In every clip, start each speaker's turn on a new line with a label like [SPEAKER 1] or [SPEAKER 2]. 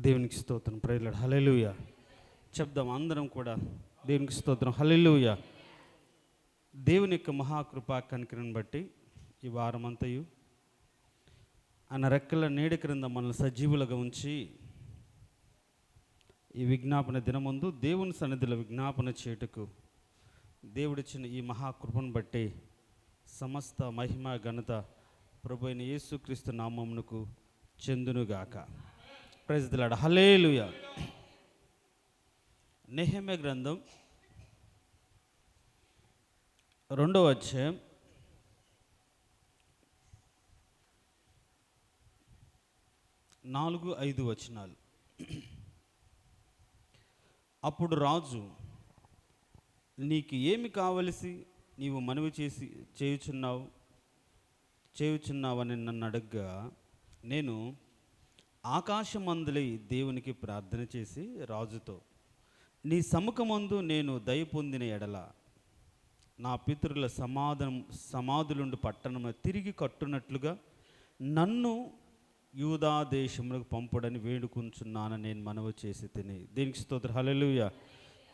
[SPEAKER 1] దేవునికి స్తోత్రం. Praise Lord. హల్లెలూయా చెప్దాం అందరం కూడా. దేవునికి స్తోత్రం. హల్లెలూయా. దేవుని యొక్క మహాకృపా కనికరం బట్టి ఈ వారమంతయు ఆయన రెక్కల నీడ క్రింద మనల్ని సజీవులుగా ఉంచి ఈ విజ్ఞాపన దినమందు దేవుని సన్నిధిలో విజ్ఞాపన చేయుటకు దేవుడిచ్చిన ఈ మహాకృపను బట్టి సమస్త మహిమ ఘనత ప్రభు అయిన యేసుక్రీస్తు నామమునకు చెందునుగాక. Praise the Lord. హల్లెలూయా. నెహెమ్యా గ్రంథం 2వ అధ్యాయం 4-5 వచనాలు. అప్పుడు రాజు, నీకు ఏమి కావలసి నీవు మనవి చేయుచున్నావని నన్ను అడగ్గా, నేను ఆకాశమందులై దేవునికి ప్రార్థన చేసి రాజుతో, నీ సముఖమందు నేను దయ పొందిన ఎడల నా పితరుల సమాధులుండి పట్టణము తిరిగి కట్టునట్లుగా నన్ను యూదా దేశములకు పంపుడని వేడుకుంటున్నానని నేను మనవి చేసి తిని. దీనికి స్తోత్రం. హల్లెలూయా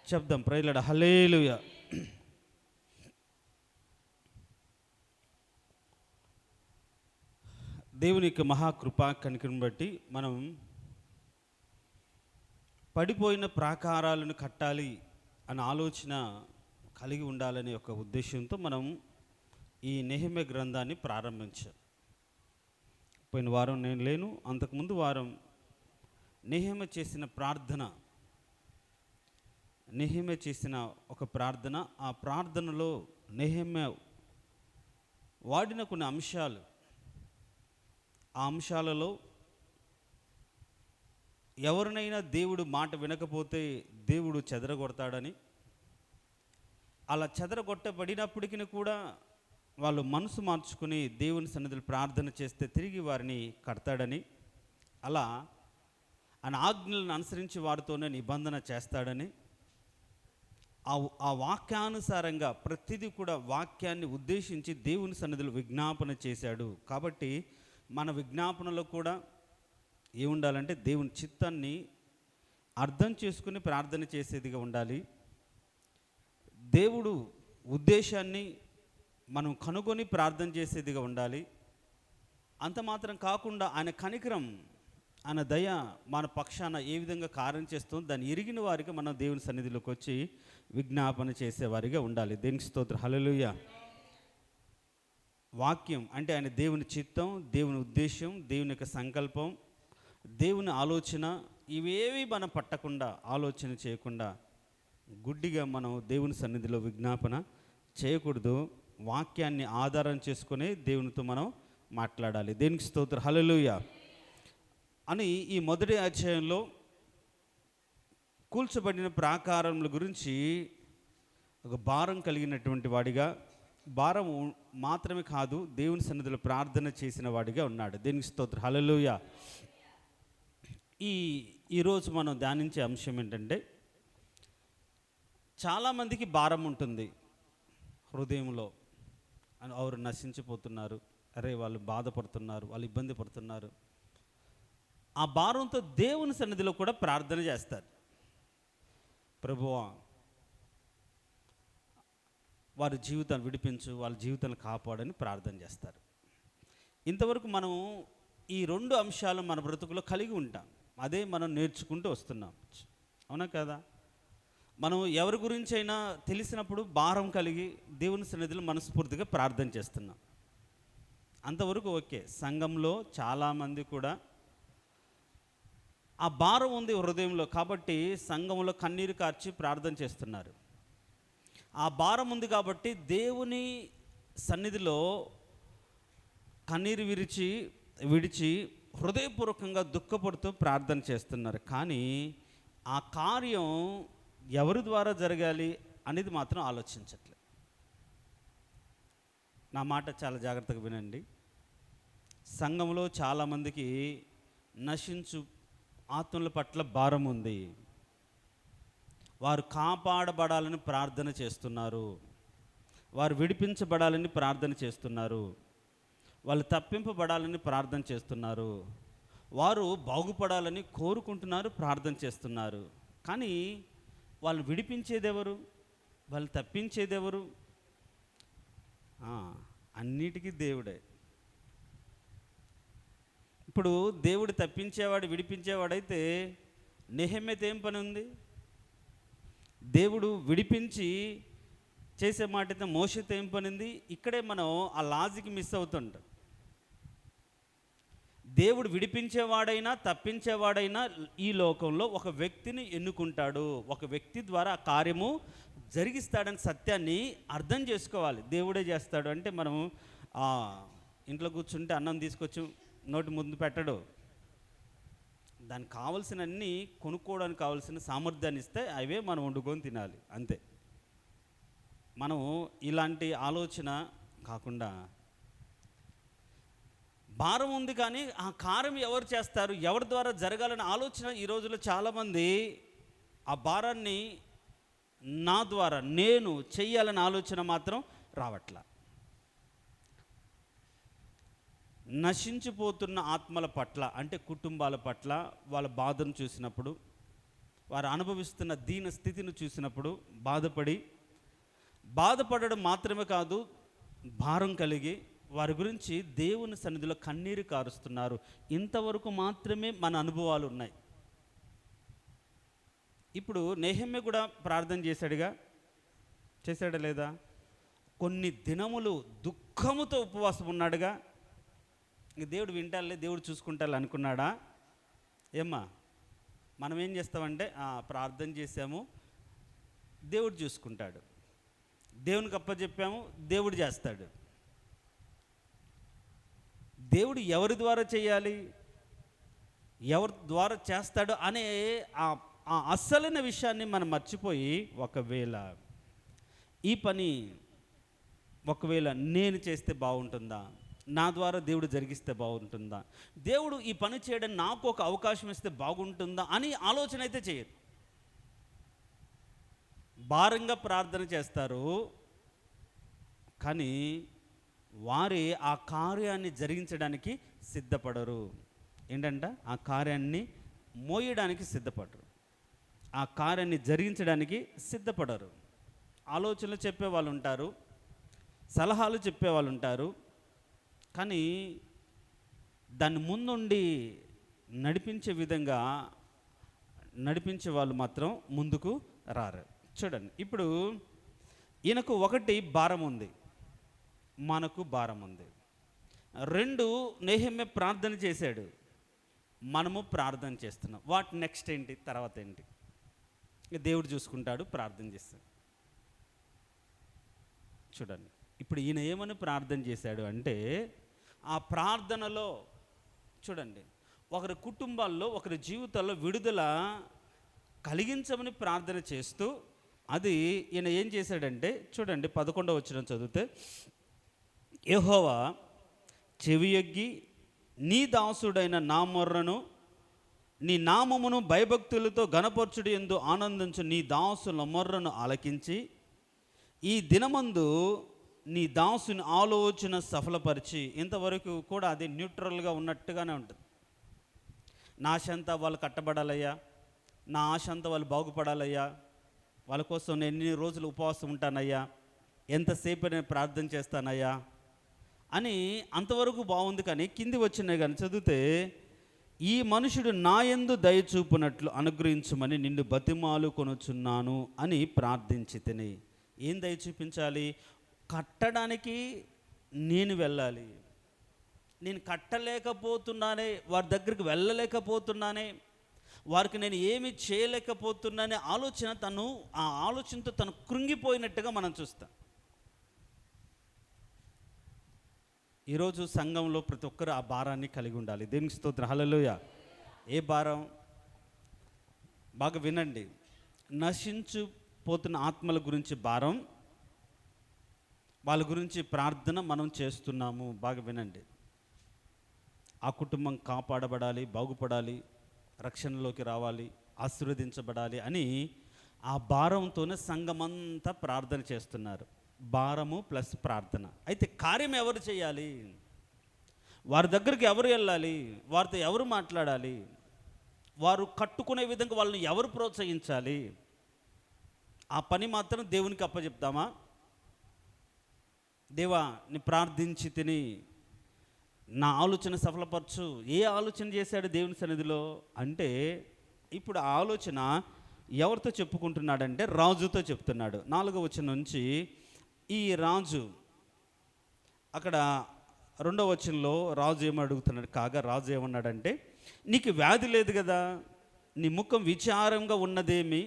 [SPEAKER 1] చెప్దాం. Praise Lord. హల్లెలూయా. దేవుని యొక్క మహాకృపా కనికరం బట్టి మనం పడిపోయిన ప్రాకారాలను కట్టాలి అనే ఆలోచన కలిగి ఉండాలనే ఒక ఉద్దేశంతో మనం ఈ నెహెమ్యా గ్రంథాన్ని ప్రారంభించాం. పోయిన వారం నేను లేను, అంతకుముందు వారం నెహెమ్యా చేసిన ఒక ప్రార్థన. ఆ ప్రార్థనలో నెహెమ్యా వాడిన కొన్ని అంశాలు, ఆ అంశాలలో ఎవరినైనా దేవుడు మాట వినకపోతే దేవుడు చెదరగొడతాడని, అలా చెదరగొట్టబడినప్పటికీ కూడా వాళ్ళు మనసు మార్చుకుని దేవుని సన్నిధిలో ప్రార్థన చేస్తే తిరిగి వారిని కడతాడని, అలా ఆయన ఆజ్ఞలను అనుసరించి వారితోనే నిబంధన చేస్తాడని, ఆ వాక్యానుసారంగా ప్రతిదీ కూడా వాక్యాన్ని ఉద్దేశించి దేవుని సన్నిధిలో విజ్ఞాపన చేశాడు. కాబట్టి మన విజ్ఞాపనలో కూడా ఏముండాలంటే దేవుని చిత్తాన్ని అర్థం చేసుకుని ప్రార్థన చేసేదిగా ఉండాలి. దేవుడు ఉద్దేశాన్ని మనం కనుగొని ప్రార్థన చేసేదిగా ఉండాలి. అంత మాత్రం కాకుండా ఆయన కనికరం, ఆయన దయ మన పక్షాన ఏ విధంగా కార్యం చేస్తుందో దాన్ని ఎరిగిన వారికి మనం దేవుని సన్నిధిలోకి వచ్చి విజ్ఞాపన చేసేవారిగా ఉండాలి. దేనికి స్తోత్రం. హల్లెలూయా. వాక్యం అంటే ఆయన దేవుని చిత్తం, దేవుని ఉద్దేశం, దేవుని యొక్క సంకల్పం, దేవుని ఆలోచన, ఇవేవి మనం పట్టకుండా, ఆలోచన చేయకుండా గుడ్డిగా మనం దేవుని సన్నిధిలో విజ్ఞాపన చేయకూడదు. వాక్యాన్ని ఆధారం చేసుకుని దేవునితో మనం మాట్లాడాలి. దేనికి స్తోత్రం. హల్లెలూయా అని ఈ మొదటి అధ్యాయంలో కూల్చబడిన ప్రాకారముల గురించి ఒక భారం కలిగినటువంటి వాడిగా, భారం మాత్రమే కాదు దేవుని సన్నిధిలో ప్రార్థన చేసిన వాడిగా ఉన్నాడు. దేనికి స్తోత్రం. హల్లెలూయా. ఈరోజు మనం ధ్యానించే అంశం ఏంటంటే, చాలామందికి భారం ఉంటుంది హృదయంలో. వారు నశించిపోతున్నారు, అరే వాళ్ళు బాధపడుతున్నారు, వాళ్ళు ఇబ్బంది పడుతున్నారు. ఆ భారంతో దేవుని సన్నిధిలో కూడా ప్రార్థన చేస్తారు. ప్రభువా వారి జీవితాన్ని విడిపించు, వాళ్ళ జీవితాన్ని కాపాడని ప్రార్థన చేస్తారు. ఇంతవరకు మనం ఈ 2 అంశాలు మన బ్రతుకులో కలిగి ఉంటాం. అదే మనం నేర్చుకుంటూ వస్తున్నాం. అవునా కదా? మనం ఎవరి గురించి అయినా తెలిసినప్పుడు భారం కలిగి దేవుని సన్నిధిలో మనస్ఫూర్తిగా ప్రార్థన చేస్తున్నాం. అంతవరకు ఓకే. సంఘంలో చాలామంది కూడా ఆ భారం ఉంది హృదయంలో, కాబట్టి సంఘంలో కన్నీరు కార్చి ప్రార్థన చేస్తున్నారు. ఆ భారం ఉంది కాబట్టి దేవుని సన్నిధిలో కన్నీరు విడిచి హృదయపూర్వకంగా దుఃఖపడుతూ ప్రార్థన చేస్తున్నారు. కానీ ఆ కార్యం ఎవరి ద్వారా జరగాలి అనేది మాత్రం ఆలోచించట్లేదు. నా మాట చాలా జాగ్రత్తగా వినండి. సంఘంలో చాలామందికి నశించు ఆత్మల పట్ల భారం ఉంది. వారు కాపాడబడాలని ప్రార్థన చేస్తున్నారు, వారు విడిపించబడాలని ప్రార్థన చేస్తున్నారు, వాళ్ళు తప్పింపబడాలని ప్రార్థన చేస్తున్నారు, వారు బాగుపడాలని కోరుకుంటున్నారు, ప్రార్థన చేస్తున్నారు. కానీ వాళ్ళు విడిపించేదెవరు? వాళ్ళు తప్పించేదెవరు? ఆ, అన్నిటికీ దేవుడే. ఇప్పుడు దేవుడు తప్పించేవాడు, విడిపించేవాడైతే నెహెమ్యాతో ఏం పని ఉంది? దేవుడు విడిపించి చేసే మాట అయితే మోషేతో ఏం పని ఉంది? ఇక్కడే మనం ఆ లాజిక్ మిస్ అవుతుంటాం. దేవుడు విడిపించేవాడైనా తప్పించేవాడైనా ఈ లోకంలో ఒక వ్యక్తిని ఎన్నుకుంటాడు, ఒక వ్యక్తి ద్వారా ఆ కార్యము జరిగిస్తాడని సత్యాన్ని అర్థం చేసుకోవాలి. దేవుడే చేస్తాడు అంటే మనం ఇంట్లో కూర్చుంటే అన్నం తీసుకొచ్చి నోటి ముందు పెట్టడు. దానికి కావలసిన అన్నీ కొనుక్కోవడానికి కావాల్సిన సామర్థ్యాన్ని ఇస్తే అవే మనం వండుకొని తినాలి, అంతే. మనం ఇలాంటి ఆలోచన కాకుండా భారం ఉంది కానీ ఆ కార్యం ఎవరు చేస్తారు, ఎవరి ద్వారా జరగాలనే ఆలోచన ఈ రోజుల్లో చాలామంది ఆ భారాన్ని నా ద్వారా నేను చెయ్యాలనే ఆలోచన మాత్రం రావట్లా. నశించిపోతున్న ఆత్మల పట్ల అంటే కుటుంబాల పట్ల వాళ్ళ బాధను చూసినప్పుడు, వారు అనుభవిస్తున్న దీన స్థితిని చూసినప్పుడు బాధపడడం మాత్రమే కాదు, భారం కలిగి వారి గురించి దేవుని సన్నిధిలో కన్నీరు కారుస్తున్నారు. ఇంతవరకు మాత్రమే మన అనుభవాలు ఉన్నాయి. ఇప్పుడు నెహెమ్యా కూడా ప్రార్థన చేశాడా లేదా? కొన్ని దినములు దుఃఖముతో ఉపవాసం ఉన్నాడుగా. ఇంక దేవుడు వింటాలే, దేవుడు చూసుకుంటాలే అనుకున్నాడా? ఏమ్మా, మనం ఏం చేస్తామంటే ప్రార్థన చేసాము, దేవుడు చూసుకుంటాడు, దేవునికి అప్పచెప్పాము, దేవుడు చేస్తాడు. దేవుడు ఎవరి ద్వారా చేయాలి, ఎవరి ద్వారా చేస్తాడు అనే ఆ అస్సలైన విషయాన్ని మనం మర్చిపోయి, ఒకవేళ ఈ పని నేను చేస్తే బాగుంటుందా, నా ద్వారా దేవుడు జరిగిస్తే బాగుంటుందా, దేవుడు ఈ పని చేయడం నాకు ఒక అవకాశం ఇస్తే బాగుంటుందా అని ఆలోచన అయితే చేయరు. భారంగా ప్రార్థన చేస్తారు, కానీ వారే ఆ కార్యాన్ని జరిగించడానికి సిద్ధపడరు. ఏంటంట? ఆ కార్యాన్ని మోయడానికి సిద్ధపడరు, ఆ కార్యాన్ని జరిగించడానికి సిద్ధపడరు. ఆలోచనలు చెప్పేవాళ్ళు ఉంటారు, సలహాలు చెప్పేవాళ్ళు ఉంటారు, కానీ దాన్ని ముందుండి నడిపించే విధంగా నడిపించే వాళ్ళు మాత్రం ముందుకు రారు. చూడండి, ఇప్పుడు ఈయనకు ఒకటి భారం ఉంది, మనకు భారం ఉంది. రెండు, నెహెమ్యా ప్రార్థన చేశాడు, మనము ప్రార్థన చేస్తున్నాం. వాట్ నెక్స్ట్ ఏంటి, తర్వాత ఏంటి? దేవుడు చూసుకుంటాడు, ప్రార్థన చేస్తాడు. చూడండి, ఇప్పుడు ఈయన ఏమని ప్రార్థన చేశాడు అంటే, ఆ ప్రార్థనలో చూడండి, ఒకరి కుటుంబాల్లో ఒకరి జీవితాల్లో విడుదల కలిగించమని ప్రార్థన చేస్తూ, అది ఈయన ఏం చేశాడంటే చూడండి, 11వ వచనం చదివితే, యెహోవా చెవియొగ్గి నీ దాసుడైన నా మొర్రను, నీ నామమును భయభక్తులతో గణపరచుడు యందు ఆనందించు నీ దాసుల మొర్రను ఆలకించి, ఈ దినమందు నీ దాసుని ఆలోచన సఫలపరిచి. ఇంతవరకు కూడా అది న్యూట్రల్గా ఉన్నట్టుగానే ఉంటుంది. నా ఆశ అంతా వాళ్ళు కట్టబడాలయ్యా, నా ఆశ అంతా వాళ్ళు బాగుపడాలయ్యా, వాళ్ళ కోసం నేను ఎన్ని రోజులు ఉపవాసం ఉంటానయ్యా, ఎంతసేపు నేను ప్రార్థన చేస్తానయ్యా అని అంతవరకు బాగుంది. కానీ కింది వచ్చినాయి కానీ చదివితే, ఈ మనుషుడు నా యందు దయ చూపునట్లు అనుగ్రహించమని నిన్ను బతిమాలు కొనుచున్నాను అని ప్రార్థించి తిని. ఏం దయ చూపించాలి? కట్టడానికి నేను వెళ్ళాలి, నేను కట్టలేకపోతున్నానే, వారి దగ్గరికి వెళ్ళలేకపోతున్నానే, వారికి నేను ఏమి చేయలేకపోతున్నానే ఆలోచన, ఆ ఆలోచనతో తను కృంగిపోయినట్టుగా మనం చూస్తాం. ఈరోజు సంఘంలో ప్రతి ఒక్కరు ఆ భారాన్ని కలిగి ఉండాలి. దేవునికి స్తోత్రం, హల్లెలూయా. ఏ భారం? బాగా వినండి. నశించిపోతున్న ఆత్మల గురించి భారం, వాళ్ళ గురించి ప్రార్థన మనం చేస్తున్నాము. బాగా వినండి. ఆ కుటుంబం కాపాడబడాలి, బాగుపడాలి, రక్షణలోకి రావాలి, ఆశీర్వదించబడాలి అని ఆ భారంతోనే సంఘమంతా ప్రార్థన చేస్తున్నారు. భారము ప్లస్ ప్రార్థన. అయితే కార్యం ఎవరు చేయాలి? వారి దగ్గరికి ఎవరు వెళ్ళాలి, వారితో ఎవరు మాట్లాడాలి, వారు కట్టుకునే విధంగా వాళ్ళని ఎవరు ప్రోత్సహించాలి, ఆ పని మాత్రం దేవునికి అప్పచెప్తామా? దేవా నీ ప్రార్థించి తిని నా ఆలోచన సఫలపరచు. ఏ ఆలోచన చేశాడు దేవుని సన్నిధిలో అంటే, ఇప్పుడు ఆ ఆలోచన ఎవరితో చెప్పుకుంటున్నాడంటే రాజుతో చెప్తున్నాడు. 4వ వచనం నుంచి ఈ రాజు అక్కడ 2వ వచనంలో రాజు ఏమడుగుతున్నాడు, కాగా రాజు ఏమన్నాడంటే, నీకు వ్యాధి లేదు కదా, నీ ముఖం విచారంగా ఉన్నదేమి,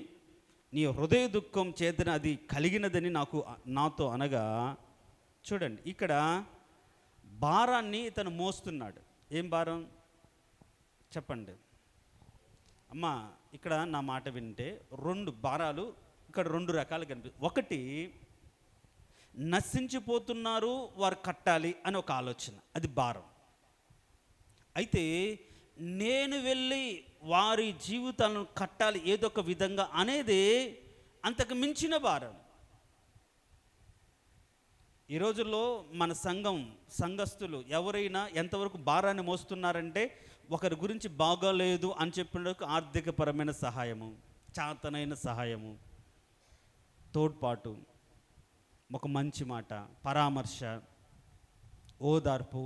[SPEAKER 1] నీ హృదయ దుఃఖం చేతన అది కలిగినదని నాతో అనగా. చూడండి, ఇక్కడ భారాన్ని ఇతను మోస్తున్నాడు. ఏం భారం చెప్పండి అమ్మా? ఇక్కడ నా మాట వింటే 2 భారాలు ఇక్కడ 2 రకాలు కనిపిస్తాయి. ఒకటి, నశించిపోతున్నారు, వారు కట్టాలి అని ఒక ఆలోచన, అది భారం. అయితే నేను వెళ్ళి వారి జీవితాలను కట్టాలి ఏదో ఒక విధంగా అనేది అంతకు మించిన భారం. ఈ రోజుల్లో మన సంఘస్థులు ఎవరైనా ఎంతవరకు భారాన్ని మోస్తున్నారంటే, ఒకరి గురించి బాగోలేదు అని చెప్పినందుకు ఆర్థికపరమైన సహాయము, చాతనైన సహాయము, తోడ్పాటు, ఒక మంచి మాట, పరామర్శ, ఓదార్పు,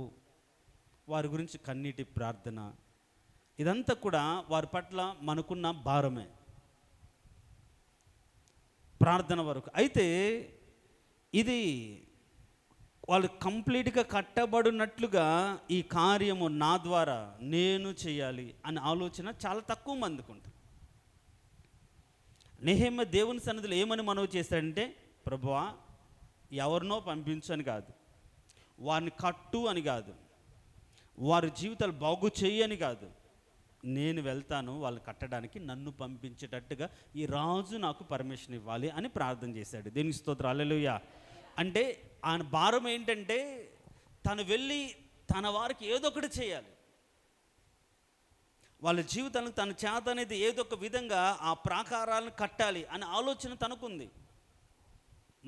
[SPEAKER 1] వారి గురించి కన్నీటి ప్రార్థన, ఇదంతా కూడా వారి పట్ల మనకున్న భారమే ప్రార్థన వరకు. అయితే ఇది వాళ్ళు కంప్లీట్గా కట్టబడినట్లుగా ఈ కార్యము నా ద్వారా నేను చేయాలి అనే ఆలోచన చాలా తక్కువ మందికి ఉంటుంది. నెహెమ్యా దేవుని సన్నిధిలో ఏమని మనవి చేశాడంటే, ప్రభువా ఎవరినో పంపించు అని కాదు, వారిని కట్టు అని కాదు, వారి జీవితాలు బాగు చెయ్యి అని కాదు, నేను వెళ్తాను వాళ్ళు కట్టడానికి, నన్ను పంపించేటట్టుగా ఈ రాజు నాకు పర్మిషన్ ఇవ్వాలి అని ప్రార్థన చేశాడు. దేవునికి స్తోత్రం, హల్లెలూయా. అంటే ఆయన భారం ఏంటంటే, తను వెళ్ళి తన వారికి ఏదో ఒకటి చేయాలి, వాళ్ళ జీవితాలను తన చేత అనేది ఏదో ఒక విధంగా ఆ ప్రాకారాలను కట్టాలి అనే ఆలోచన తనకుంది.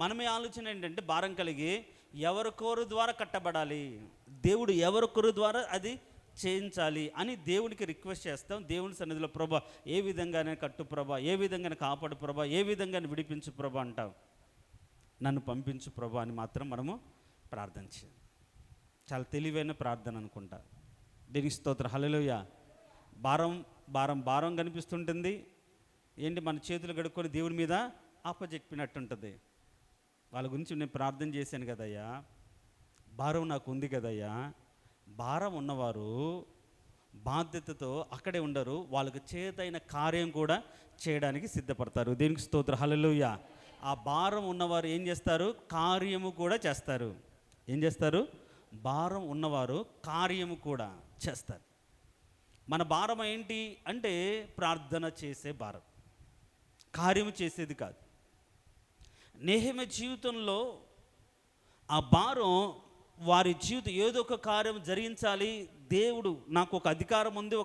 [SPEAKER 1] మనమే ఆలోచన ఏంటంటే, భారం కలిగి ఎవరికొరు ద్వారా కట్టబడాలి, దేవుడు ఎవరికొరు ద్వారా అది చేయించాలి అని దేవుడికి రిక్వెస్ట్ చేస్తాం. దేవుని సన్నిధిలో ప్రభా ఏ విధంగానే కట్టు ప్రభా, ఏ విధంగానే కాపాడు ప్రభా, ఏ విధంగానే విడిపించు ప్రభా అంటాం. నన్ను పంపించు ప్రభా అని మాత్రం మనము ప్రార్థన చేయాలి. చాలా తెలివైన ప్రార్థన అనుకుంటా. దేవునికి స్తోత్రం, హల్లెలూయా. భారం భారం భారం కనిపిస్తుంటుంది. ఏంటి, మన చేతులు కడుక్కొని దేవుడి మీద అప్పచెప్పినట్టుంటుంది. వాళ్ళ గురించి నేను ప్రార్థన చేశాను కదయ్యా, భారం నాకు ఉంది కదయ్యా. భారం ఉన్నవారు బాధ్యతతో అక్కడే ఉండరు, వాళ్ళకి చేతైన కార్యం కూడా చేయడానికి సిద్ధపడతారు. దేవునికి స్తోత్రం, హల్లెలూయా. ఆ భారం ఉన్నవారు ఏం చేస్తారు, కార్యము కూడా చేస్తారు. ఏం చేస్తారు, భారం ఉన్నవారు కార్యము కూడా చేస్తారు. మన భారం ఏంటి అంటే ప్రార్థన చేసే భారం, కార్యము చేసేది కాదు. నెహెమ్యా జీవితంలో ఆ భారం, వారి జీవితం ఏదో ఒక కార్యం జరిగించాలి, దేవుడు నాకు ఒక అధికారం ఉంది,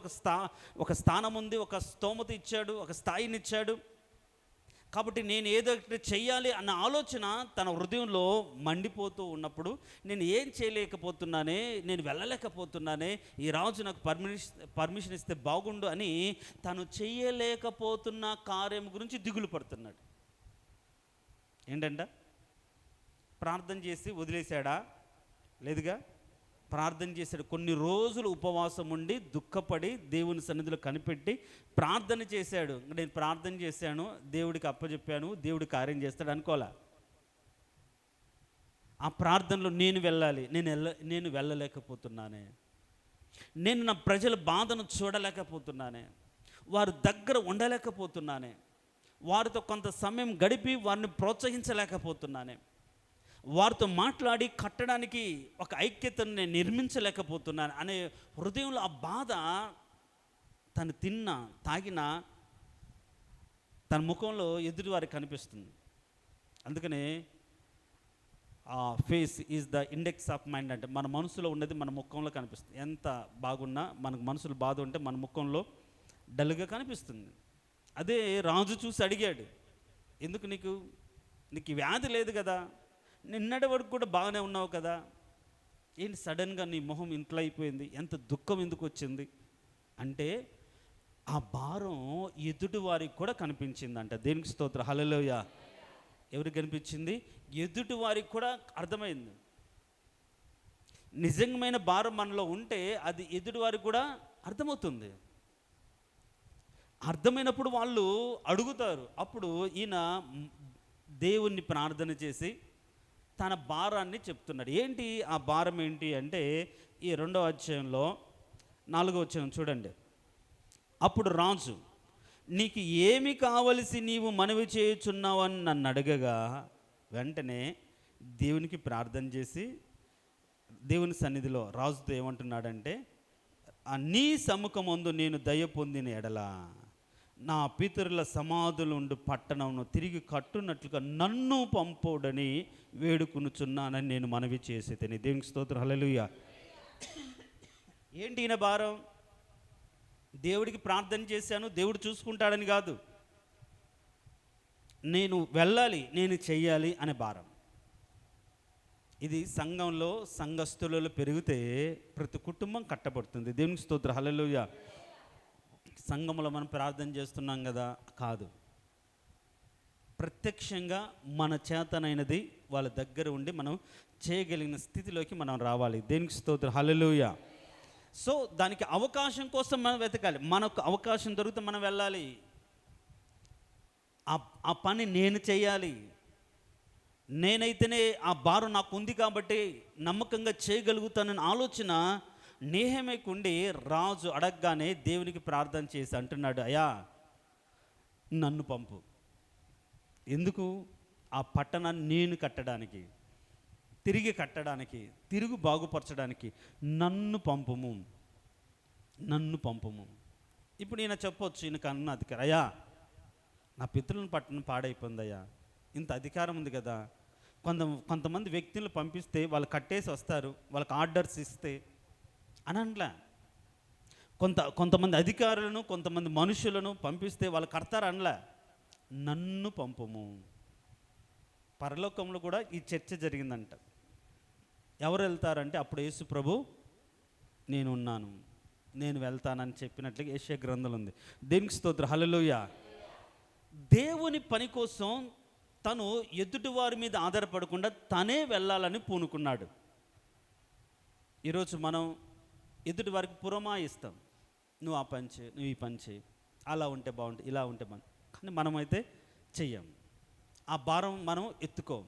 [SPEAKER 1] ఒక స్థానం ఉంది, ఒక స్తోమత ఇచ్చాడు, ఒక స్థాయిని ఇచ్చాడు, కాబట్టి నేను ఏదో ఒకటి చెయ్యాలి అన్న ఆలోచన తన హృదయంలో మండిపోతూ ఉన్నప్పుడు, నేను ఏం చేయలేకపోతున్నానే, నేను వెళ్ళలేకపోతున్నానే, ఈ రాజు నాకు పర్మిషన్ ఇస్తే బాగుండు అని తను చెయ్యలేకపోతున్న కార్యం గురించి దిగులు పడుతున్నాడు. ఏంటంట, ప్రార్థన చేసి వదిలేశాడా? లేదుగా, ప్రార్థన చేశాడు. కొన్ని రోజులు ఉపవాసం ఉండి దుఃఖపడి దేవుని సన్నిధిలో కనిపెట్టి ప్రార్థన చేశాడు. నేను ప్రార్థన చేశాను, దేవుడికి అప్పచెప్పాను, దేవుడి కార్యం చేస్తాడు అనుకోలే. ఆ ప్రార్థనలో నేను వెళ్ళాలి, నేను వెళ్ళలేకపోతున్నానే, నేను నా ప్రజల బాధను చూడలేకపోతున్నానే, వారి దగ్గర ఉండలేకపోతున్నానే, వారితో కొంత సమయం గడిపి వారిని ప్రోత్సహించలేకపోతున్నానే, వారితో మాట్లాడి కట్టడానికి ఒక ఐక్యతను నేను నిర్మించలేకపోతున్నాను అనే హృదయంలో ఆ బాధ తను తాగిన తన ముఖంలో ఎదుటి వారికి కనిపిస్తుంది. అందుకనే ఆ face is the index of mind. అంటే మన మనసులో ఉన్నది మన ముఖంలో కనిపిస్తుంది. ఎంత బాగున్నా మనకు మనసులో బాధ ఉంటే మన ముఖంలో డల్గా కనిపిస్తుంది. అదే రాజు చూసి అడిగాడు, ఎందుకు నీకు వ్యాధి లేదు కదా, నిన్నటి వరకు కూడా బాగానే ఉన్నావు కదా, ఏంటి సడన్గా నీ మొహం ఇంట్లో అయిపోయింది, ఎంత దుఃఖం ఎందుకు వచ్చింది అంటే ఆ భారం ఎదుటి వారికి కూడా కనిపించిందంట. దేనికి స్తోత్రం, హల్లెలూయా. ఎవరికి కనిపించింది? ఎదుటి వారికి కూడా అర్థమైంది. నిజమైన భారం మనలో ఉంటే అది ఎదుటి వారికి కూడా అర్థమవుతుంది. అర్థమైనప్పుడు వాళ్ళు అడుగుతారు. అప్పుడు ఈయన దేవుణ్ణి ప్రార్థన చేసి తన భారాన్ని చెప్తున్నాడు. ఏంటి ఆ భారం ఏంటి అంటే ఈ 2వ అధ్యాయంలో 4వ వచనం చూడండి. అప్పుడు రాజు, నీకు ఏమి కావలసి నీవు మనవి చేయుచున్నావని నన్ను అడగగా, వెంటనే దేవునికి ప్రార్థన చేసి దేవుని సన్నిధిలో రాజుతో ఏమంటున్నాడంటే, నీ సముఖమందు నేను దయ పొందిన ఎడల నా పితరుల సమాధులు ఉండు పట్టణంను తిరిగి కట్టునట్లుగా నన్ను పంపుడని వేడుకొనుచున్నానని నేను మనవి చేసి తిని. దేవునికి స్తోత్రం, హల్లెలూయా. ఏంటి ఈయన భారం? దేవుడికి ప్రార్థన చేశాను, దేవుడు చూసుకుంటాడని కాదు, నేను వెళ్ళాలి, నేను చెయ్యాలి అనే భారం. ఇది సంఘంలో సంఘస్థులలో పెరిగితే ప్రతి కుటుంబం కట్టబడుతుంది. దేవునికి స్తోత్రం, హల్లెలూయా. సంఘంలో మనం ప్రార్థన చేస్తున్నాం కదా, కాదు, ప్రత్యక్షంగా మన చేతనైనది వాళ్ళ దగ్గర ఉండి మనం చేయగలిగిన స్థితిలోకి మనం రావాలి. దేనికి స్తోత్రం, హల్లెలూయా. సో దానికి అవకాశం కోసం మనం వెతకాలి. మనకు అవకాశం దొరికితే మనం వెళ్ళాలి. ఆ పని నేను చేయాలి. నేనైతేనే ఆ భారం నాకు ఉంది కాబట్టి నమ్మకంగా చేయగలుగుతానని ఆలోచన నేహెమీకుండి రాజు అడగగానే దేవునికి ప్రార్థన చేసి అంటున్నాడు, అయ్యా నన్ను పంపు. ఎందుకు? ఆ పట్టణాన్ని నేను కట్టడానికి, తిరిగి కట్టడానికి, తిరిగి బాగుపరచడానికి నన్ను పంపుము, నన్ను పంపుము. ఇప్పుడు ఈయన చెప్పొచ్చు, ఈయనకు అన్న అధికారం, అయ్యా నా పితరులను పట్టణం పాడైపోయిందయ్యా, ఇంత అధికారం ఉంది కదా, కొంతమంది వ్యక్తులను పంపిస్తే వాళ్ళు కట్టేసి వస్తారు, వాళ్ళకి ఆర్డర్స్ ఇస్తే అని అనట్లా. కొంతమంది అధికారులను, కొంతమంది మనుషులను పంపిస్తే వాళ్ళు కడతారు అనలా. నన్ను పంపుము. పరలోకంలో కూడా ఈ చర్చ జరిగిందంట. ఎవరు వెళ్తారంటే అప్పుడు యేసు ప్రభు నేను ఉన్నాను, నేను వెళ్తానని చెప్పినట్లుగా యెషయా గ్రంథంలో ఉంది. దేనికి స్తోత్రం, హల్లెలూయా. దేవుని పని కోసం తను ఎదుటివారి మీద ఆధారపడకుండా తనే వెళ్ళాలని పూనుకున్నాడు. ఈరోజు మనం ఎదుటి వారికి పురమాయిస్తాం, నువ్వు ఆ పని చేయి, నువ్వు ఈ పని చేయి, అలా ఉంటే బాగుంటుంది, ఇలా ఉంటే బాగుంటుంది, కానీ మనమైతే చెయ్యం. ఆ భారం మనం ఎత్తుకోం,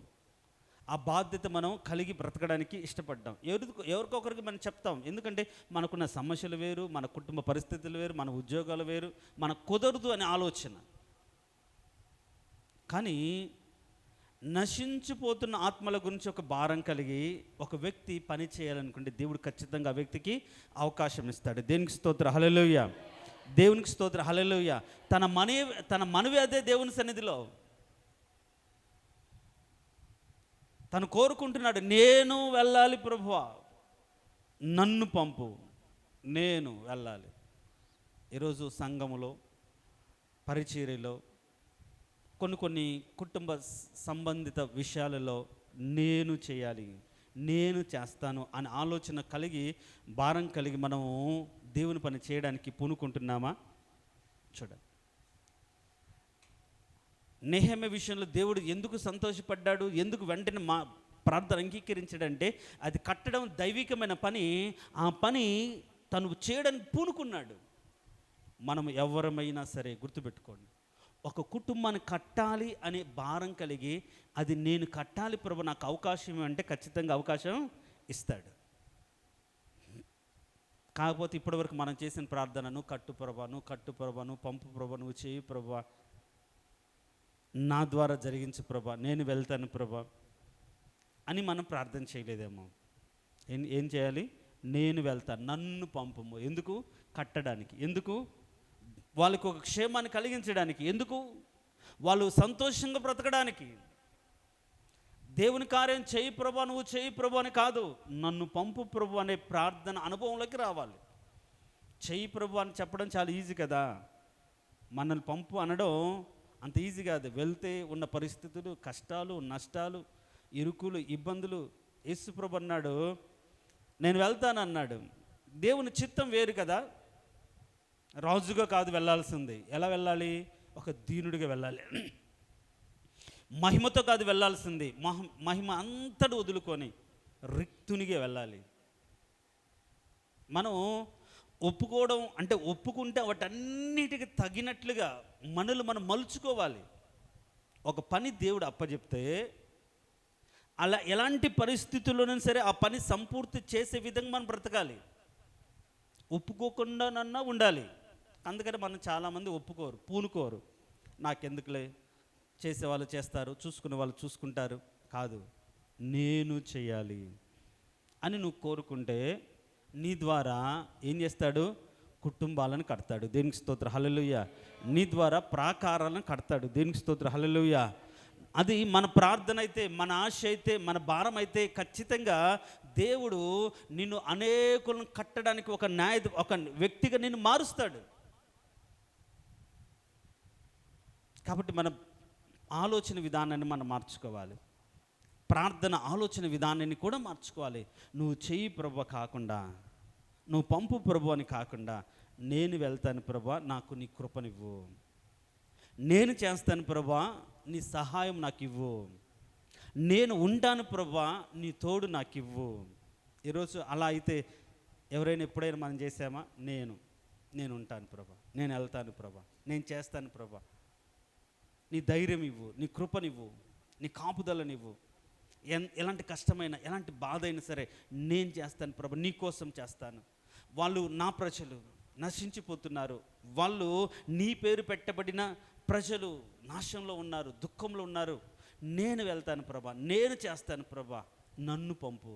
[SPEAKER 1] ఆ బాధ్యత మనం కలిగి బ్రతకడానికి ఇష్టపడ్డాం. ఎవరికొకరికి మనం చెప్తాం, ఎందుకంటే మనకున్న సమస్యలు వేరు, మన కుటుంబ పరిస్థితులు వేరు, మన ఉద్యోగాలు వేరు, మనకు కుదరదు అనే ఆలోచన. కానీ నశించిపోతున్న ఆత్మల గురించి ఒక భారం కలిగి ఒక వ్యక్తి పని చేయాలనుకుంటే దేవుడు ఖచ్చితంగా ఆ వ్యక్తికి అవకాశం ఇస్తాడు. దేనికి స్తోత్రం, హల్లెలూయా. దేవునికి స్తోత్రం, హల్లెలూయా. తన మనవి అదే దేవుని సన్నిధిలో తను కోరుకుంటున్నాడు, నేను వెళ్ళాలి ప్రభువా, నన్ను పంపు, నేను వెళ్ళాలి. ఈరోజు సంఘములో, పరిచర్యలో, కొన్ని కుటుంబ సంబంధిత విషయాలలో నేను చేయాలి, నేను చేస్తాను అనే ఆలోచన కలిగి, భారం కలిగి మనము దేవుని పని చేయడానికి పూనుకుంటున్నామా? చూడండి, నెహెమ్యా విషయంలో దేవుడు ఎందుకు సంతోషపడ్డాడు, ఎందుకు వెంటనే మా ప్రార్థన అంగీకరించాడంటే అది కట్టడం దైవికమైన పని. ఆ పని తను చేయడానికి పూనుకున్నాడు. మనం ఎవరమైనా సరే గుర్తుపెట్టుకోండి, ఒక కుటుంబాన్ని కట్టాలి అనే భారం కలిగి అది నేను కట్టాలి ప్రభు, నాకు అవకాశం అంటే ఖచ్చితంగా అవకాశం ఇస్తాడు. కాకపోతే ఇప్పటివరకు మనం చేసిన ప్రార్థన, నువ్వు కట్టు ప్రభా, నువ్వు కట్టు ప్రభా, నువ్వు పంపు ప్రభా, నువ్వు చేయి ప్రభా, నా ద్వారా జరిగించు ప్రభా, నేను వెళ్తాను ప్రభా అని మనం ప్రార్థన చేయలేదేమో. ఏం చేయాలి? నేను వెళ్తాను, నన్ను పంపము. ఎందుకు? కట్టడానికి. ఎందుకు? వాళ్ళకు ఒక క్షేమాన్ని కలిగించడానికి. ఎందుకు? వాళ్ళు సంతోషంగా బ్రతకడానికి. దేవుని కార్యం చేయి ప్రభా, నువ్వు చేయి ప్రభు అని కాదు, నన్ను పంపు ప్రభు అనే ప్రార్థన అనుభవంలోకి రావాలి. చేయి ప్రభు అని చెప్పడం చాలా ఈజీ కదా, మనల్ని పంపు అనడం అంత ఈజీ కాదు. వెళ్తే ఉన్న పరిస్థితులు, కష్టాలు, నష్టాలు, ఇరుకులు, ఇబ్బందులు. యేసు ప్రభు అన్నాడు, నేను వెళ్తాను అన్నాడు. దేవుని చిత్తం వేరు కదా. రాజుగా కాదు వెళ్ళాల్సింది. ఎలా వెళ్ళాలి? ఒక దీనుడిగా వెళ్ళాలి. మహిమతో కాదు వెళ్ళాల్సింది, మహిమ అంతటి వదులుకొని రిక్తునిగా వెళ్ళాలి. మనం ఒప్పుకోవడం అంటే ఒప్పుకుంటే వాటన్నిటికి తగినట్లుగా మనల్ని మనం మలుచుకోవాలి. ఒక పని దేవుడు అప్పచెప్తే అలా ఎలాంటి పరిస్థితుల్లోనైనా సరే ఆ పని సంపూర్తి చేసే విధంగా మనం బ్రతకాలి. ఒప్పుకోకుండానన్నా ఉండాలి. అందుకని మనం చాలామంది ఒప్పుకోరు, పూనుకోరు. నాకెందుకులే, చేసేవాళ్ళు చేస్తారు, చూసుకునే వాళ్ళు చూసుకుంటారు. కాదు, నేను చేయాలి అని నువ్వు కోరుకుంటే నీ ద్వారా ఏం చేస్తాడు? కుటుంబాలను కడతాడు. దేనికి స్తోత్రం, హల్లెలూయా. నీ ద్వారా ప్రాకారాలను కడతాడు. దేనికి స్తోత్రం, హల్లెలూయా. అది మన ప్రార్థన అయితే, మన ఆశ అయితే, మన భారం అయితే ఖచ్చితంగా దేవుడు నిన్ను అనేకులను కట్టడానికి ఒక వ్యక్తిగా నిన్ను మారుస్తాడు. కాబట్టి మన ఆలోచన విధానాన్ని మనం మార్చుకోవాలి. ప్రార్థన ఆలోచన విధానాన్ని కూడా మార్చుకోవాలి. నువ్వు చెయ్యి ప్రభు కాకుండా, నువ్వు పంపు ప్రభు అని కాకుండా, నేను వెళ్తాను ప్రభా, నాకు నీ కృపనివ్వు. నేను చేస్తాను ప్రభా, నీ సహాయం నాకు ఇవ్వు. నేను ఉంటాను ప్రభా, నీ తోడు నాకు ఇవ్వు. ఈరోజు అలా అయితే ఎవరైనా ఎప్పుడైనా మనం చేసామా? నేను ఉంటాను ప్రభా, నేను వెళ్తాను ప్రభా, నేను చేస్తాను ప్రభా, నీ ధైర్యం ఇవ్వు, నీ కృపనివ్వు, నీ కాపుదలనివ్వు. ఎలాంటి కష్టమైన, ఎలాంటి బాధ అయినా సరే నేను చేస్తాను ప్రభా, నీ కోసం చేస్తాను. వాళ్ళు నా ప్రజలు నశించిపోతున్నారు, వాళ్ళు నీ పేరు పెట్టబడిన ప్రజలు నాశనంలో ఉన్నారు, దుఃఖంలో ఉన్నారు. నేను వెళ్తాను ప్రభా, నేను చేస్తాను ప్రభా, నన్ను పంపు.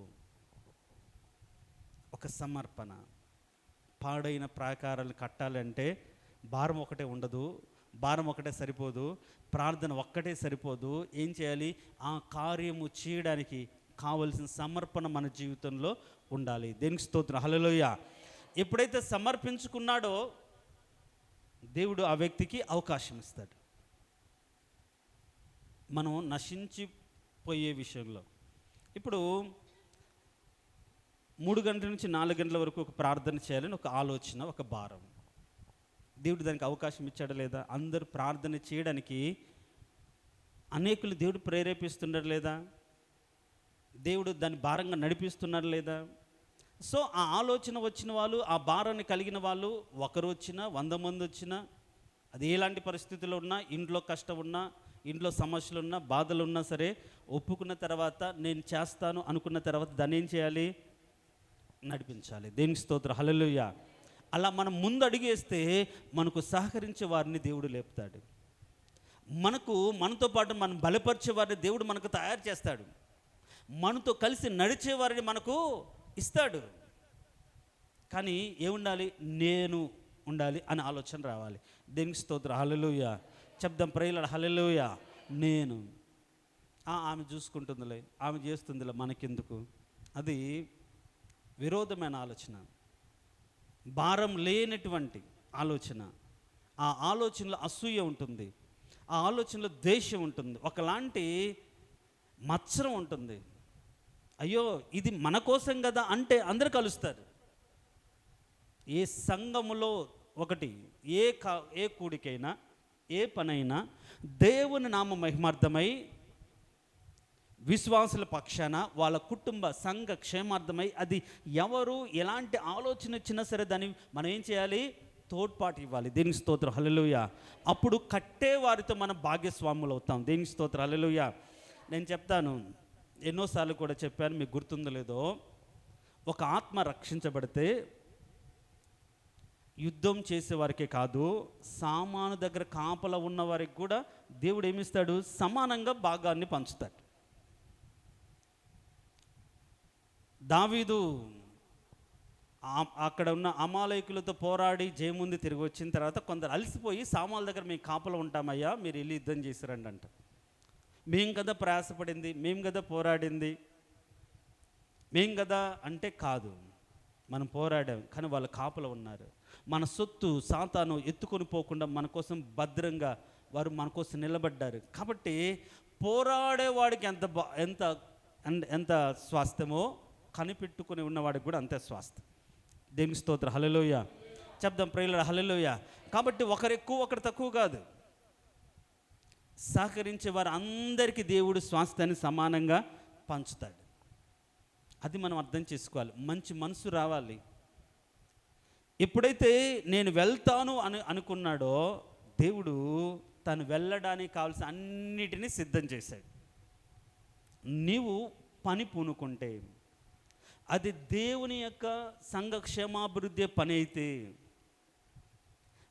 [SPEAKER 1] ఒక సమర్పణ. పాడైన ప్రాకారాలు కట్టాలంటే భారం ఒకటే ఉండదు, భారం ఒకటే సరిపోదు, ప్రార్థన ఒక్కటే సరిపోదు. ఏం చేయాలి? ఆ కార్యము చేయడానికి కావలసిన సమర్పణ మన జీవితంలో ఉండాలి. దేనికి స్తోత్రం, హల్లెలూయా. ఎప్పుడైతే సమర్పించుకున్నాడో దేవుడు ఆ వ్యక్తికి అవకాశం ఇస్తాడు. మనం నశించిపోయే విషయంలో ఇప్పుడు 3 గంటల నుంచి 4 గంటల వరకు ఒక ప్రార్థన చేయాలని ఒక ఆలోచన, ఒక భారం. దేవుడు దానికి అవకాశం ఇచ్చాడా లేదా? అందరూ ప్రార్థన చేయడానికి అనేకులు దేవుడు ప్రేరేపిస్తున్నాడు లేదా? దేవుడు దాన్ని భారంగా నడిపిస్తున్నారు లేదా? సో ఆ ఆలోచన వచ్చిన వాళ్ళు, ఆ భారాన్ని కలిగిన వాళ్ళు, ఒకరు వచ్చినా 100 మంది వచ్చినా, అది ఎలాంటి పరిస్థితుల్లో ఉన్నా, ఇంట్లో కష్టం ఉన్నా, ఇంట్లో సమస్యలు ఉన్నా, బాధలు ఉన్నా సరే, ఒప్పుకున్న తర్వాత నేను చేస్తాను అనుకున్న తర్వాత దాన్ని ఏం చేయాలి? నడిపించాలి. దేనికి స్తోత్రం, హల్లెలూయా. అలా మనం ముందు అడిగేస్తే మనకు సహకరించే వారిని దేవుడు లేపుతాడు. మనతో పాటు మనం బలపరిచే వారిని దేవుడు మనకు తయారు చేస్తాడు. మనతో కలిసి నడిచే వారిని మనకు ఇస్తాడు. కానీ ఏముండాలి? నేను ఉండాలి అనే ఆలోచన రావాలి. దేనికి స్తోత్రం, హల్లెలూయా. చెప్దాం ప్రేయలాడ, హల్లెలూయా. నేను ఆమె చూసుకుంటుందిలే, ఆమె చేస్తుందిలే, మనకెందుకు? అది విరోధమైన ఆలోచన, భారం లేనటువంటి ఆలోచన. ఆ ఆలోచనలో అసూయ ఉంటుంది, ఆ ఆలోచనలో ద్వేషం ఉంటుంది, ఒకలాంటి మత్సరం ఉంటుంది. అయ్యో ఇది మన కోసం కదా అంటే అందరూ కలుస్తారు. ఏ సంఘములో ఒకటి, ఏ కూడికైనా, ఏ పనైనా దేవుని నామ మహిమార్థమై, విశ్వాసుల పక్షాన, వాళ్ళ కుటుంబ సంఘ క్షేమార్థమై, అది ఎవరు ఎలాంటి ఆలోచన వచ్చినా సరే దాన్ని మనం ఏం చేయాలి? తోడ్పాటు ఇవ్వాలి. దేనికి స్తోత్రం, హల్లెలూయా. అప్పుడు కట్టే వారితో మనం భాగ్యస్వాములు అవుతాం. దేనికి స్తోత్రం, హల్లెలూయా. నేను చెప్తాను, ఎన్నోసార్లు కూడా చెప్పాను, మీకు గుర్తుందో లేదో. ఒక ఆత్మ రక్షించబడితే యుద్ధం చేసేవారికే కాదు, సామాను దగ్గర కాపలా ఉన్న వారికి కూడా దేవుడు ఏమిస్తాడు? సమానంగా భాగాన్ని పంచుతాడు. దావీదు అక్కడ ఉన్న అమాలేకులతో పోరాడి జయముంది తిరిగి వచ్చిన తర్వాత కొందరు అలసిపోయి సామాన్ల దగ్గర మేము కాపలా ఉంటామయ్యా, మీరు వెళ్ళి యుద్ధం చేసిరండి అంట. మేం కదా ప్రయాసపడింది, మేం కదా పోరాడింది, మేం కదా అంటే కాదు, మనం పోరాడాం కానీ వాళ్ళు కాపలా ఉన్నారు. మన సొత్తు సాతాను ఎత్తుకొని పోకుండా మన కోసం భద్రంగా వారు మన కోసం నిలబడ్డారు. కాబట్టి పోరాడేవాడికి ఎంత స్వాస్థ్యమో కనిపెట్టుకుని ఉన్నవాడికి కూడా అంతే స్వాస్థ్యం. దేవునికి స్తోత్రం. హల్లెలూయా చెప్దాం ప్రియులారా, హల్లెలూయా. కాబట్టి ఒకరు ఎక్కువ ఒకరు తక్కువ కాదు, సహకరించే వారు అందరికీ దేవుడు స్వాస్థ్యాన్ని సమానంగా పంచుతాడు. అది మనం అర్థం చేసుకోవాలి. మంచి మనసు రావాలి. ఎప్పుడైతే నేను వెళ్తాను అనుకున్నాడో దేవుడు తను వెళ్ళడానికి కావాల్సిన అన్నిటినీ సిద్ధం చేశాడు. నీవు పని పూనుకుంటే అది దేవుని యొక్క సంఘ క్షేమాభివృద్ధి పని అయితే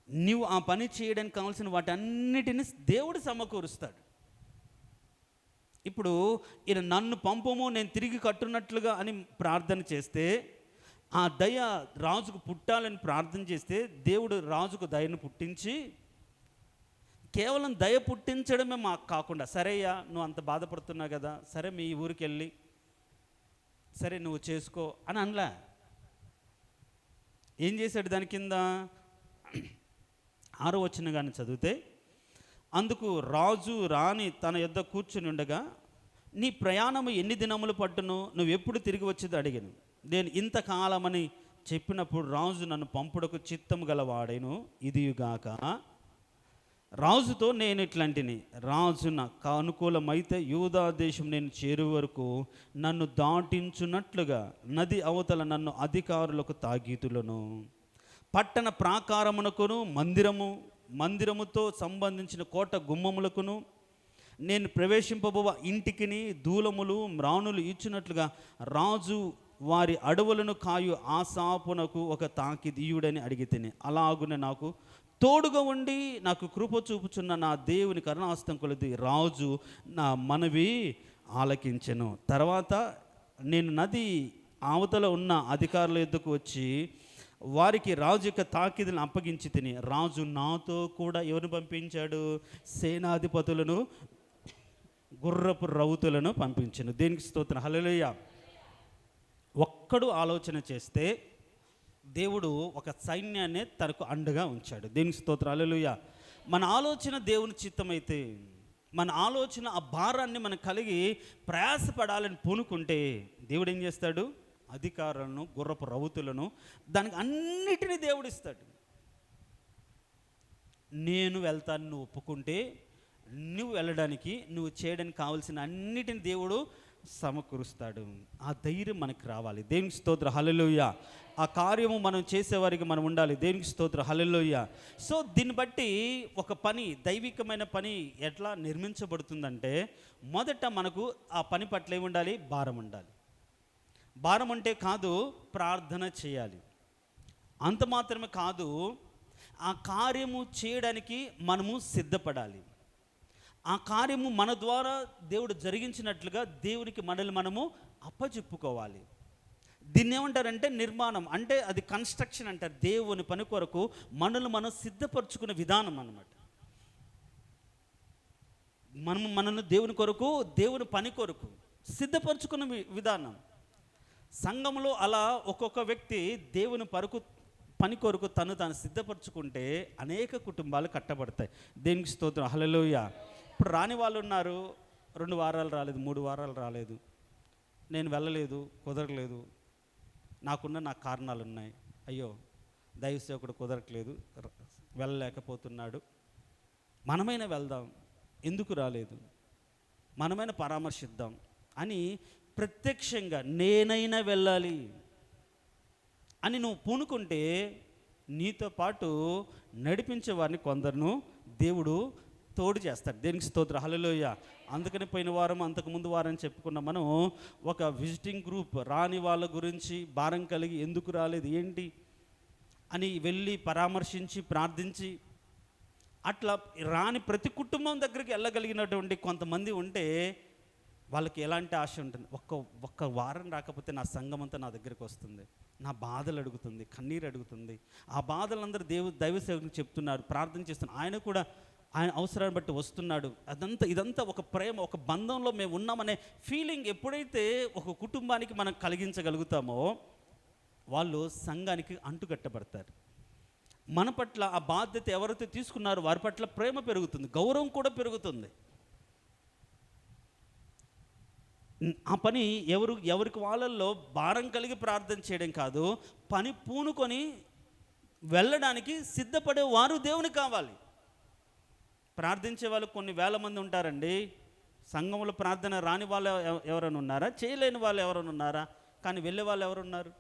[SPEAKER 1] నీవు ఆ పని చేయడానికి కావాల్సిన వాటన్నిటిని దేవుడు సమకూరుస్తాడు. ఇప్పుడు ఈయన నన్ను పంపము నేను తిరిగి కట్టున్నట్లుగా అని ప్రార్థన చేస్తే, ఆ దయ రాజుకు పుట్టాలని ప్రార్థన చేస్తే దేవుడు రాజుకు దయను పుట్టించి, కేవలం దయ పుట్టించడమే మాకు కాకుండా, సరేయ్యా నువ్వు అంత బాధపడుతున్నావు కదా, సరే మీ ఊరికి వెళ్ళి సరే నువ్వు చేసుకో అని అనలా. ఏం చేశాడు? దాని కింద 6వ వచనం కానీ చదివితే, అందుకు రాజు రాణి తన యొద్ద కూర్చుని ఉండగా, నీ ప్రయాణము ఎన్ని దినములు పట్టును, నువ్వు ఎప్పుడు తిరిగి వచ్చేది అడిగాను. నేను ఇంతకాలమని చెప్పినప్పుడు రాజు నన్ను పంపుడకు చిత్తము గలవాడేను. ఇదియుగాక రాజుతో నేను ఇట్లాంటిని, రాజు నాకు అనుకూలమైతే యూదా దేశం నేను చేరు వరకు నన్ను దాటించున్నట్లుగా నది అవతల నన్ను అధికారులకు తాగీతులను, పట్టణ ప్రాకారమునకును మందిరముతో సంబంధించిన కోట గుమ్మములకును నేను ప్రవేశింపబోవ ఇంటికిని దూలములు మ్రాణులు ఇచ్చినట్లుగా రాజు వారి అడవులను కాయు ఆసాపునకు ఒక తాకిదీయుడని అడిగితేనే, అలాగునే నాకు తోడుగా ఉండి నాకు కృప చూపుచున్న నా దేవుని కరుణాస్తం కొలది రాజు నా మనవి ఆలకించెను. తర్వాత నేను నది అవతల ఉన్న అధికారుల యొద్దకు వచ్చి వారికి రాజు యొక్క తాకిదులను అప్పగించి తిని, రాజు నాతో కూడా ఎవరిని పంపించాడు? సేనాధిపతులను, గుర్రపు రౌతులను పంపించాను. దేనికి స్తోత్రం. హల్లెలూయా. ఒక్కడు ఆలోచన చేస్తే దేవుడు ఒక సైన్యాన్ని తనకు అండగా ఉంచాడు. దేనికి స్తోత్రం. హల్లెలూయా. మన ఆలోచన దేవుని చిత్తమైతే, మన ఆలోచన ఆ భారాన్ని మనం కలిగి ప్రయాసపడాలని పూనుకుంటే దేవుడు ఏం చేస్తాడు? అధికారులను, గుర్రపు రౌతులను, దానికి అన్నిటినీ దేవుడిస్తాడు. నేను వెళ్తాను నువ్వు ఒప్పుకుంటే, నువ్వు వెళ్ళడానికి నువ్వు చేయడానికి కావాల్సిన అన్నిటిని దేవుడు సమకూరుస్తాడు. ఆ ధైర్యం మనకు రావాలి. దేవునికి స్తోత్రం. హల్లెలూయా. ఆ కార్యము మనం చేసేవారికి మనం ఉండాలి. దేవునికి స్తోత్రం. హల్లెలూయా. సో దీన్ని బట్టి ఒక పని, దైవికమైన పని ఎట్లా నిర్మించబడుతుందంటే, మొదట మనకు ఆ పని పట్ల ఏమి ఉండాలి? భారం ఉండాలి. భారం అంటే కాదు, ప్రార్థన చేయాలి. అంత మాత్రమే కాదు, ఆ కార్యము చేయడానికి మనము సిద్ధపడాలి. ఆ కార్యము మన ద్వారా దేవుడు జరిగించినట్లుగా దేవునికి మనల్ని మనము అప్పచెప్పుకోవాలి. దీన్ని ఏమంటారంటే నిర్మాణం, అంటే అది కన్స్ట్రక్షన్ అంటారు. దేవుని పని కొరకు మనల్ని మనం సిద్ధపరచుకునే విధానం అన్నమాట. మనల్ని దేవుని కొరకు, దేవుని పని కొరకు సిద్ధపరచుకున్న విధానం. సంఘంలో అలా ఒక్కొక్క వ్యక్తి దేవుని పని కొరకు తాను సిద్ధపరచుకుంటే అనేక కుటుంబాలు కట్టబడతాయి. దేనికి స్తోత్రం. హల్లెలూయా. ఇప్పుడు రాని వాళ్ళు ఉన్నారు. 2 వారాలు రాలేదు, 3 వారాలు రాలేదు, నేను వెళ్ళలేదు, కుదరలేదు, నాకు కారణాలు ఉన్నాయి, అయ్యో దైవ సేవకుడు కుదరట్లేదు, వెళ్ళలేకపోతున్నాడు, మనమైనా వెళ్దాం, ఎందుకు రాలేదు, మనమైనా పరామర్శిద్దాం అని ప్రత్యక్షంగా నేనైనా వెళ్ళాలి అని నువ్వు పూనుకుంటే, నీతో పాటు నడిపించే వారిని కొందరును దేవుడు తోడు చేస్తాడు. దేనికి స్తోత్రం. హల్లెలూయా. అందుకని పోయిన వారం, అంతకుముందు వారం చెప్పుకున్నాం మనం, ఒక విజిటింగ్ గ్రూప్ రాని వాళ్ళ గురించి భారం కలిగి ఎందుకు రాలేదు ఏంటి అని వెళ్ళి పరామర్శించి ప్రార్థించి, అట్లా రాని ప్రతి కుటుంబం దగ్గరికి వెళ్ళగలిగినటువంటి కొంతమంది ఉంటే వాళ్ళకి ఎలాంటి ఆశ ఉంటుంది? ఒక్క వారం రాకపోతే నా సంఘం అంతా నా దగ్గరికి వస్తుంది, నా బాధలు అడుగుతుంది, కన్నీరు అడుగుతుంది. ఆ బాధలందరూ దైవ సేవకులకు చెప్తున్నారు, ప్రార్థన చేస్తున్నారు. ఆయన కూడా ఆయన అవసరాన్ని బట్టి వస్తున్నాడు. ఇదంతా ఒక ప్రేమ, ఒక బంధంలో మేము ఉన్నామనే ఫీలింగ్ ఎప్పుడైతే ఒక కుటుంబానికి మనం కలిగించగలుగుతామో వాళ్ళు సంఘానికి అంటుకట్టబడతారు. మన పట్ల ఆ బాధ్యత ఎవరైతే తీసుకున్నారో వారి పట్ల ప్రేమ పెరుగుతుంది, గౌరవం కూడా పెరుగుతుంది. ఆ పని ఎవరికి వాళ్ళల్లో భారం కలిగి ప్రార్థన చేయడం కాదు, పని పూనుకొని వెళ్ళడానికి సిద్ధపడే వారు దేవునికి కావాలి. ప్రార్థించే వాళ్ళు కొన్ని వేల మంది ఉంటారండి. సంఘంలో ప్రార్థన రాని వాళ్ళు ఎవరైనా ఉన్నారా? చేయలేని వాళ్ళు ఎవరైనా ఉన్నారా? కానీ వెళ్ళే వాళ్ళు ఎవరున్నారు?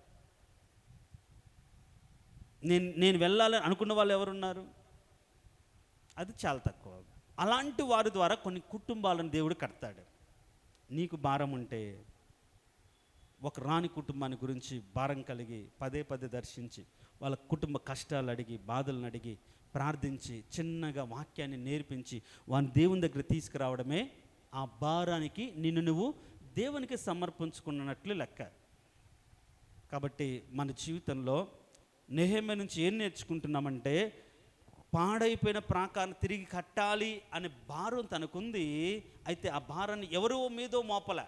[SPEAKER 1] నేను వెళ్ళాలని అనుకున్న వాళ్ళు ఎవరున్నారు? అది చాలా తక్కువ. అలాంటి వారి ద్వారా కొన్ని కుటుంబాలను దేవుడు కడతాడు. నీకు భారం ఉంటే ఒక రాని కుటుంబాన్ని గురించి భారం కలిగి పదే పదే దర్శించి వాళ్ళ కుటుంబ కష్టాలు అడిగి, బాధలను అడిగి, ప్రార్థించి, చిన్నగా వాక్యాన్ని నేర్పించి వాని దేవుని దగ్గర తీసుకురావడమే ఆ భారానికి నిన్ను నువ్వు దేవునికి సమర్పించుకున్నట్లు లెక్క. కాబట్టి మన జీవితంలో నెహెమ్యా నుంచి ఏం నేర్చుకుంటున్నామంటే, పాడైపోయిన ప్రాకారాన్ని తిరిగి కట్టాలి అనే భారం తనకుంది. అయితే ఆ భారాన్ని ఎవరో మీదో మోపలే.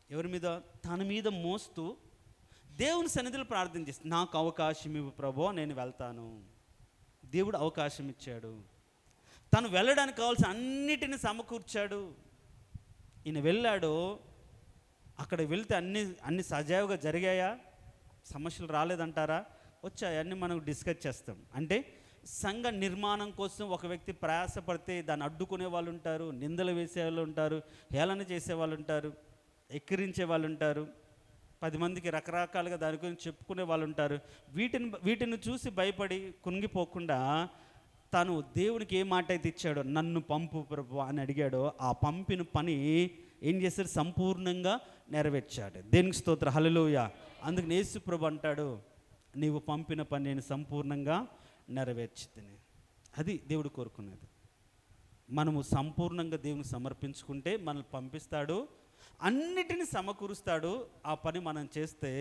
[SPEAKER 1] ఎవరి మీద? తన మీద మోస్తూ దేవుని సన్నిధిలో ప్రార్థన చేస్తుంది. నాకు అవకాశం ఇవ్వు ప్రభువా, నేను వెళ్తాను. దేవుడు అవకాశం ఇచ్చాడు. తను వెళ్ళడానికి కావాల్సిన అన్నిటిని సమకూర్చాడు. ఈయన వెళ్ళాడు. అక్కడ వెళ్తే అన్ని సజావుగా జరిగాయా? సమస్యలు రాలేదంటారా? వచ్చాయి. అన్నీ మనం డిస్కస్ చేస్తాం. అంటే సంఘ నిర్మాణం కోసం ఒక వ్యక్తి ప్రయాసపడితే దాన్ని అడ్డుకునే వాళ్ళు ఉంటారు, నిందలు వేసే వాళ్ళు ఉంటారు, హేళన చేసే వాళ్ళు ఉంటారు, ఎక్కిరించే వాళ్ళు ఉంటారు, 10 మందికి రకరకాలుగా దాని గురించి చెప్పుకునే వాళ్ళు ఉంటారు. వీటిని చూసి భయపడి కుంగిపోకుండా తను దేవునికి ఏ మాట అయితే ఇచ్చాడో, నన్ను పంపు ప్రభు అని అడిగాడో, ఆ పంపిన పని ఏం చేశాడు? సంపూర్ణంగా నెరవేర్చాడు. దేనికి స్తోత్రం, హల్లెలూయా. అందుకు యేసు ప్రభు అంటాడు, నీవు పంపిన పని నేను సంపూర్ణంగా నెరవేర్చితిని. అది దేవుడు కోరుకునేది. మనము సంపూర్ణంగా దేవునికి సమర్పించుకుంటే మనల్ని పంపిస్తాడు, అన్నిటిని సమకూరుస్తాడు. ఆ పని మనం చేస్తే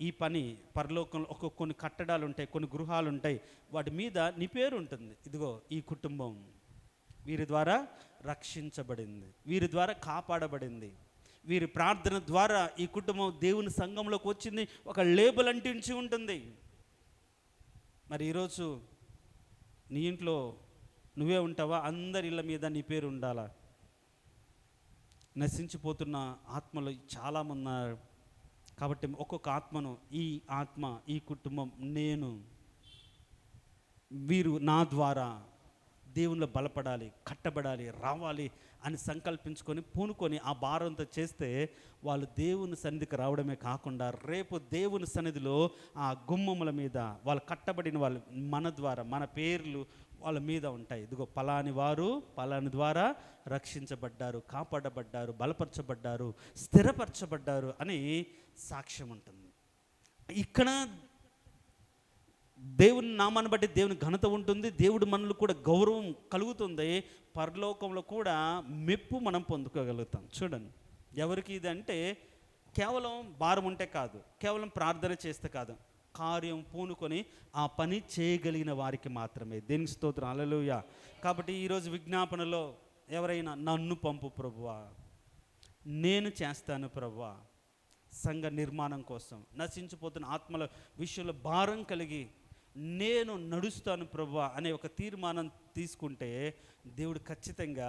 [SPEAKER 1] ఈ పని పరలోకంలో కొన్ని కట్టడాలు ఉంటాయి, కొన్ని గృహాలు ఉంటాయి, వాటి మీద నీ పేరు ఉంటుంది. ఇదిగో ఈ కుటుంబం వీరి ద్వారా రక్షించబడింది, వీరి ద్వారా కాపాడబడింది, వీరి ప్రార్థన ద్వారా ఈ కుటుంబం దేవుని సంఘంలోకి వచ్చింది, ఒక లేబుల్ అంటించి ఉంటుంది. మరి ఈరోజు నీ ఇంట్లో నువ్వే ఉంటావా? అందరి ఇళ్ళ మీద నీ పేరు ఉండాలా? నశించిపోతున్న ఆత్మలు చాలామంది ఉన్నారు. కాబట్టి ఒక్కొక్క ఆత్మను, ఈ ఆత్మ, ఈ కుటుంబం, నేను, వీరు నా ద్వారా దేవునిలో బలపడాలి, కట్టబడాలి, రావాలి అని సంకల్పించుకొని పూనుకొని ఆ భారంతో చేస్తే వాళ్ళు దేవుని సన్నిధికి రావడమే కాకుండా రేపు దేవుని సన్నిధిలో ఆ గుమ్మముల మీద వాళ్ళు కట్టబడిన వాళ్ళు మన ద్వారా, మన పేర్లు వాళ్ళ మీద ఉంటాయి. ఇదిగో పలాని వారు పలాని ద్వారా రక్షించబడ్డారు, కాపాడబడ్డారు, బలపరచబడ్డారు, స్థిరపరచబడ్డారు అని సాక్ష్యం ఉంటుంది. ఇక్కడ దేవుని నామాన్ని బట్టి దేవుని ఘనత ఉంటుంది, దేవుడు మనలో కూడా గౌరవం కలుగుతుంది, పరలోకంలో కూడా మెప్పు మనం పొందుకోగలుగుతాం. చూడండి, ఎవరికి ఇది అంటే కేవలం భారం ఉంటే కాదు, కేవలం ప్రార్థన చేస్తే కాదు, కార్యం పూనుకొని ఆ పని చేయగలిగిన వారికి మాత్రమే. దేనికి స్తోత్రం, హల్లెలూయా. కాబట్టి ఈరోజు విజ్ఞాపనలో ఎవరైనా నన్ను పంపు ప్రభువా, నేను చేస్తాను ప్రభువా, సంఘ నిర్మాణం కోసం నశించిపోతున్న ఆత్మల విషయంలో భారం కలిగి నేను నడుస్తాను ప్రభువా అనే ఒక తీర్మానం తీసుకుంటే దేవుడు ఖచ్చితంగా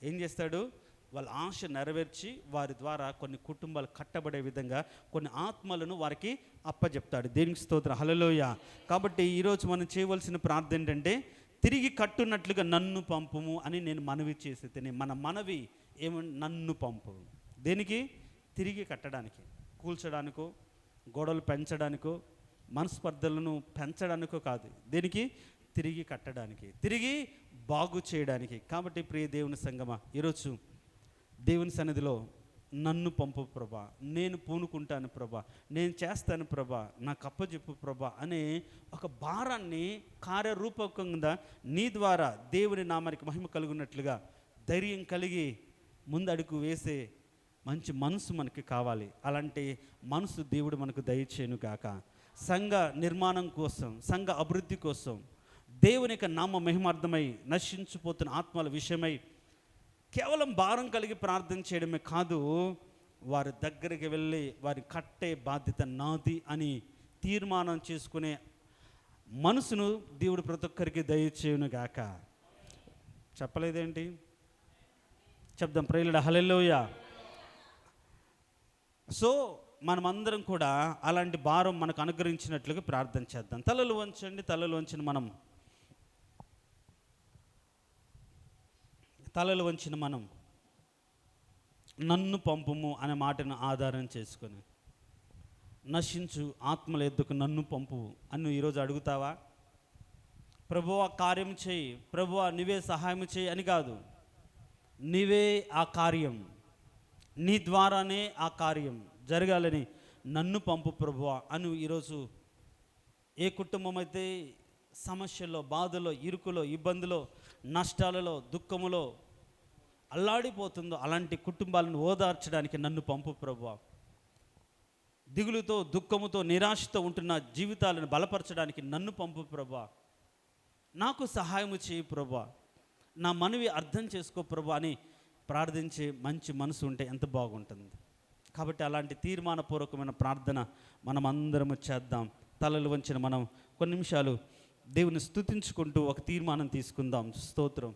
[SPEAKER 1] ఏం చేస్తాడు? వాళ్ళ ఆశ నెరవేర్చి వారి ద్వారా కొన్ని కుటుంబాలు కట్టబడే విధంగా కొన్ని ఆత్మలను వారికి అప్పచెప్తాడు. దేనికి స్తోత్రం, హల్లెలూయా. కాబట్టి ఈరోజు మనం చేయవలసిన ప్రార్థన ఏంటంటే, తిరిగి కట్టున్నట్లుగా నన్ను పంపుము అని నేను మనవి చేసి తిని, మన మనవి నన్ను పంపు. దేనికి? తిరిగి కట్టడానికి, కూల్చడానికో, గొడవలు పెంచడానికో, మనస్పర్ధలను పెంచడానికో కాదు. దేనికి? తిరిగి కట్టడానికి, తిరిగి బాగు చేయడానికి. కాబట్టి ప్రియ దేవుని సంగమా, ఈరోజు దేవుని సన్నిధిలో నన్ను పంపు ప్రభా, నేను పూనుకుంటాను ప్రభా, నేను చేస్తాను ప్రభా, నాకు అప్పచెప్పు ప్రభా అనే ఒక భారాన్ని కార్యరూపకంగా నీ ద్వారా దేవుని నామానికి మహిమ కలుగున్నట్లుగా ధైర్యం కలిగి ముందడుగు వేసే మంచి మనసు మనకి కావాలి. అలాంటి మనసు దేవుడు మనకు దయచేయును గాక. సంఘ నిర్మాణం కోసం, సంఘ అభివృద్ధి కోసం, దేవుని యొక్క నామ మహిమార్థమై నశించిపోతున్న ఆత్మల విషయమై కేవలం భారం కలిగి ప్రార్థన చేయడమే కాదు, వారి దగ్గరికి వెళ్ళి వారి కట్టే బాధ్యత నాది అని తీర్మానం చేసుకునే మనసును దేవుడు ప్రతి ఒక్కరికి దయచేయును గాక. చెప్పలేదేంటి? చెప్దాం, ప్రేలుడ హల్లెలూయా. సో మనమందరం కూడా అలాంటి భారం మనకు అనుగ్రహించినట్లుగా ప్రార్థన చేద్దాం. తలలు వంచండి. తలలు వంచిన మనం నన్ను పంపుము అనే మాటను ఆధారం చేసుకొని నశించు ఆత్మల ఎద్దుకు నన్ను పంపు అని ఈరోజు అడుగుతావా? ప్రభువా కార్యం చేయి, ప్రభువా నీవే సహాయం చేయి అని కాదు, నీవే ఆ కార్యం, నీ ద్వారానే ఆ కార్యం జరగాలని నన్ను పంపు ప్రభువా అని ఈరోజు ఏ కుటుంబం అయితే సమస్యల్లో, బాధలో, ఇరుకులో, ఇబ్బందులో, నష్టాలలో, దుఃఖములో అల్లాడిపోతుందో అలాంటి కుటుంబాలను ఓదార్చడానికి నన్ను పంపు ప్రభువా. దిగులుతో, దుఃఖముతో, నిరాశతో ఉంటున్న జీవితాలను బలపరచడానికి నన్ను పంపు ప్రభువా. నాకు సహాయము చేయి ప్రభువా, నా మనవి అర్థం చేసుకో ప్రభువా అని ప్రార్థించే మంచి మనసు ఉంటే ఎంత బాగుంటుంది. కాబట్టి అలాంటి తీర్మానపూర్వకమైన ప్రార్థన మనం అందరము చేద్దాం. తలలు వంచిన మనం కొన్ని నిమిషాలు దేవుని స్తుతించుకుంటూ ఒక తీర్మానం తీసుకుందాం. స్తోత్రం.